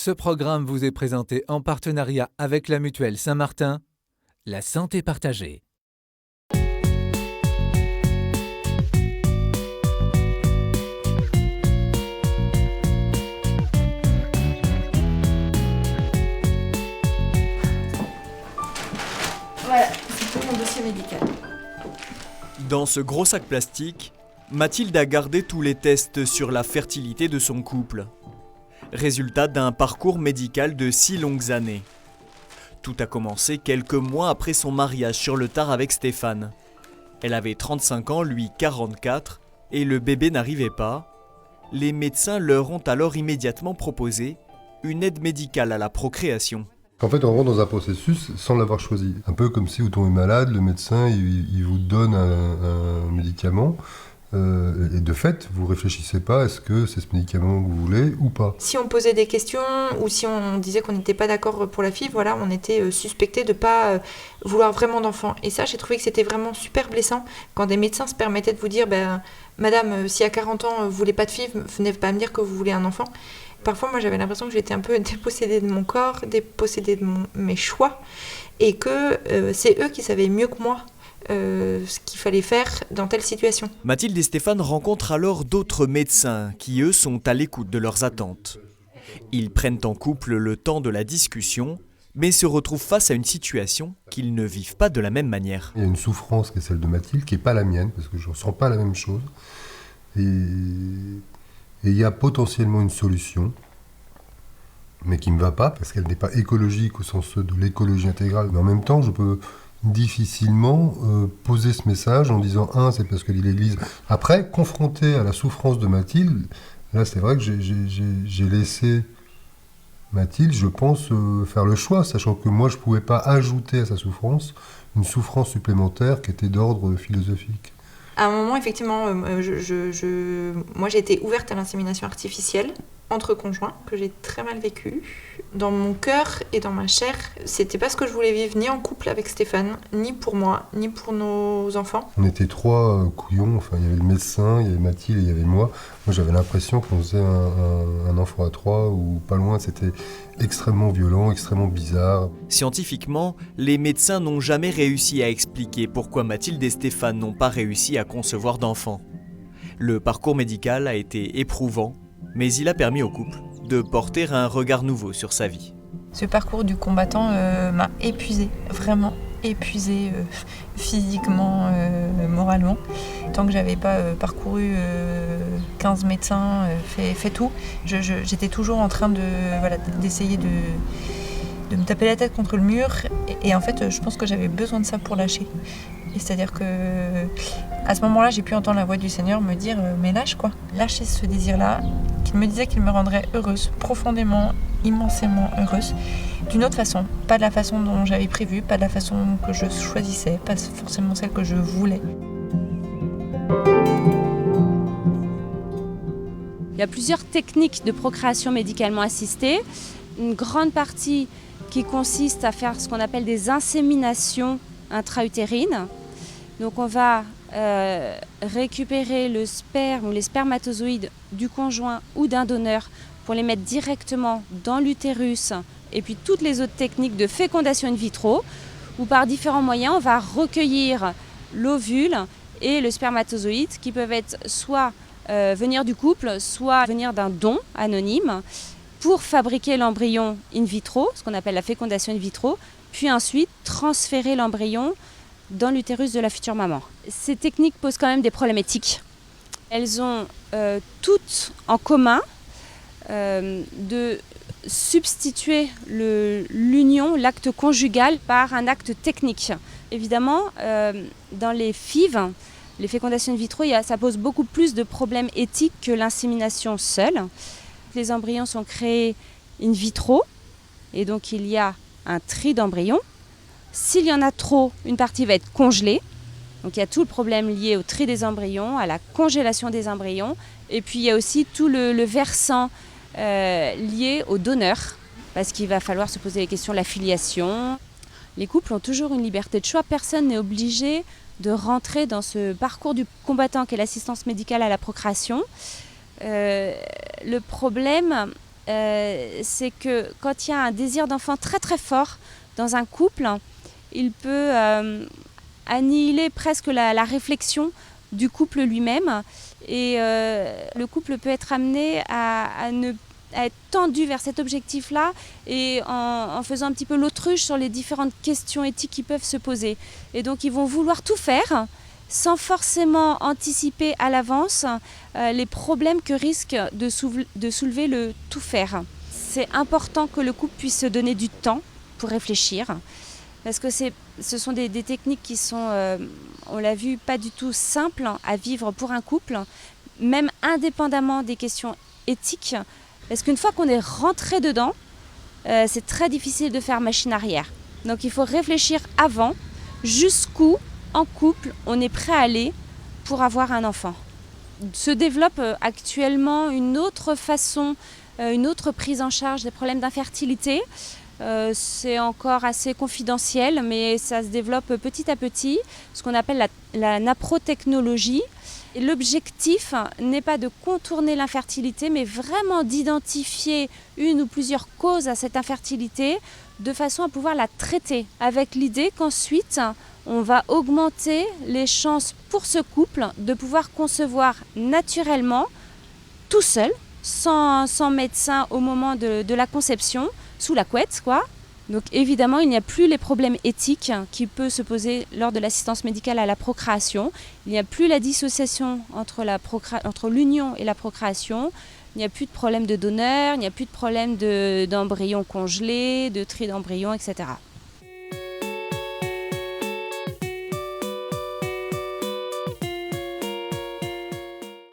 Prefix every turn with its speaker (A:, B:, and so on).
A: Ce programme vous est présenté en partenariat avec la Mutuelle Saint-Martin, la santé partagée.
B: Voilà, c'est tout mon dossier médical.
C: Dans ce gros sac plastique, Mathilde a gardé tous les tests sur la fertilité de son couple. Résultat d'un parcours médical de 6 longues années. Tout a commencé quelques mois après son mariage sur le tard avec Stéphane. Elle avait 35 ans, lui 44, et le bébé n'arrivait pas. Les médecins leur ont alors immédiatement proposé une aide médicale à la procréation.
D: En fait, on rentre dans un processus sans l'avoir choisi. Un peu comme si vous tombez malade, le médecin il vous donne un médicament. Et de fait, vous réfléchissez pas, est-ce que c'est ce médicament que vous voulez ou pas?
B: Si on posait des questions ou si on disait qu'on n'était pas d'accord pour la fille, voilà, on était suspecté de pas vouloir vraiment d'enfant. Et ça, j'ai trouvé que c'était vraiment super blessant quand des médecins se permettaient de vous dire Madame, si à 40 ans vous voulez pas de fille, venez pas me dire que vous voulez un enfant. Parfois, moi, j'avais l'impression que j'étais un peu dépossédée de mon corps, dépossédée de mes choix, et que c'est eux qui savaient mieux que moi ce qu'il fallait faire dans telle situation.
C: Mathilde et Stéphane rencontrent alors d'autres médecins qui, eux, sont à l'écoute de leurs attentes. Ils prennent en couple le temps de la discussion, mais se retrouvent face à une situation qu'ils ne vivent pas de la même manière.
D: Il y a une souffrance qui est celle de Mathilde, qui n'est pas la mienne, parce que je ne ressens pas la même chose. Et il y a potentiellement une solution, mais qui ne me va pas, parce qu'elle n'est pas écologique au sens de l'écologie intégrale. Mais en même temps, je peux difficilement poser ce message en disant c'est parce que l'Église. Après, confronté à la souffrance de Mathilde, là c'est vrai que j'ai laissé Mathilde, je pense, faire le choix, sachant que moi je ne pouvais pas ajouter à sa souffrance une souffrance supplémentaire qui était d'ordre philosophique.
B: À un moment, effectivement, moi j'ai été ouverte à l'insémination artificielle entre conjoints, que j'ai très mal vécu. Dans mon cœur et dans ma chair, c'était pas ce que je voulais vivre, ni en couple avec Stéphane, ni pour moi, ni pour nos enfants.
D: On était trois couillons, enfin il y avait le médecin, il y avait Mathilde et il y avait moi. Moi j'avais l'impression qu'on faisait un enfant à trois ou pas loin, c'était extrêmement violent, extrêmement bizarre.
C: Scientifiquement, les médecins n'ont jamais réussi à expliquer pourquoi Mathilde et Stéphane n'ont pas réussi à concevoir d'enfants. Le parcours médical a été éprouvant, mais il a permis au couple de porter un regard nouveau sur sa vie.
B: Ce parcours du combattant m'a épuisée, vraiment épuisée physiquement, moralement. Tant que j'avais pas parcouru 15 médecins, fait tout, j'étais toujours en train d'essayer de me taper la tête contre le mur. Et en fait, je pense que j'avais besoin de ça pour lâcher. Et c'est-à-dire que à ce moment-là, j'ai pu entendre la voix du Seigneur me dire mais lâche quoi, lâchez ce désir-là, qu'il me disait qu'il me rendrait heureuse, profondément, immensément heureuse, d'une autre façon, pas de la façon dont j'avais prévu, pas de la façon que je choisissais, pas forcément celle que je voulais.
E: Il y a plusieurs techniques de procréation médicalement assistée. Une grande partie qui consiste à faire ce qu'on appelle des inséminations intra-utérines. Donc on va récupérer le sperme ou les spermatozoïdes du conjoint ou d'un donneur pour les mettre directement dans l'utérus, et puis toutes les autres techniques de fécondation in vitro, où par différents moyens on va recueillir l'ovule et le spermatozoïde qui peuvent être soit venir du couple, soit venir d'un don anonyme, pour fabriquer l'embryon in vitro, ce qu'on appelle la fécondation in vitro, puis ensuite transférer l'embryon dans l'utérus de la future maman. Ces techniques posent quand même des problèmes éthiques. Elles ont toutes en commun de substituer l'union, l'acte conjugal, par un acte technique. Évidemment, dans les FIV, les fécondations in vitro, ça pose beaucoup plus de problèmes éthiques que l'insémination seule. Les embryons sont créés in vitro, et donc il y a un tri d'embryons. S'il y en a trop, une partie va être congelée. Donc il y a tout le problème lié au tri des embryons, à la congélation des embryons. Et puis il y a aussi tout le versant lié au donneur, parce qu'il va falloir se poser les questions de la filiation. Les couples ont toujours une liberté de choix. Personne n'est obligé de rentrer dans ce parcours du combattant qu'est l'assistance médicale à la procréation. Le problème, c'est que quand il y a un désir d'enfant très très fort dans un couple, il peut annihiler presque la réflexion du couple lui-même et le couple peut être amené à être tendu vers cet objectif-là et en faisant un petit peu l'autruche sur les différentes questions éthiques qui peuvent se poser. Et donc ils vont vouloir tout faire sans forcément anticiper à l'avance les problèmes que risque de soulever le tout faire. C'est important que le couple puisse se donner du temps pour réfléchir, parce que ce sont des techniques qui sont, on l'a vu, pas du tout simples à vivre pour un couple, même indépendamment des questions éthiques, parce qu'une fois qu'on est rentré dedans, c'est très difficile de faire machine arrière. Donc il faut réfléchir avant, jusqu'où en couple on est prêt à aller pour avoir un enfant. Se développe actuellement une autre façon, une autre prise en charge des problèmes d'infertilité. C'est encore assez confidentiel, mais ça se développe petit à petit, ce qu'on appelle la naprotechnologie. Et l'objectif n'est pas de contourner l'infertilité, mais vraiment d'identifier une ou plusieurs causes à cette infertilité de façon à pouvoir la traiter, avec l'idée qu'ensuite on va augmenter les chances pour ce couple de pouvoir concevoir naturellement, tout seul, sans médecin au moment de la conception, sous la couette, quoi. Donc évidemment, il n'y a plus les problèmes éthiques qui peuvent se poser lors de l'assistance médicale à la procréation. Il n'y a plus la dissociation entre l'union et la procréation. Il n'y a plus de problème de donneur, il n'y a plus de problème d'embryons congelés, de tri d'embryons, etc.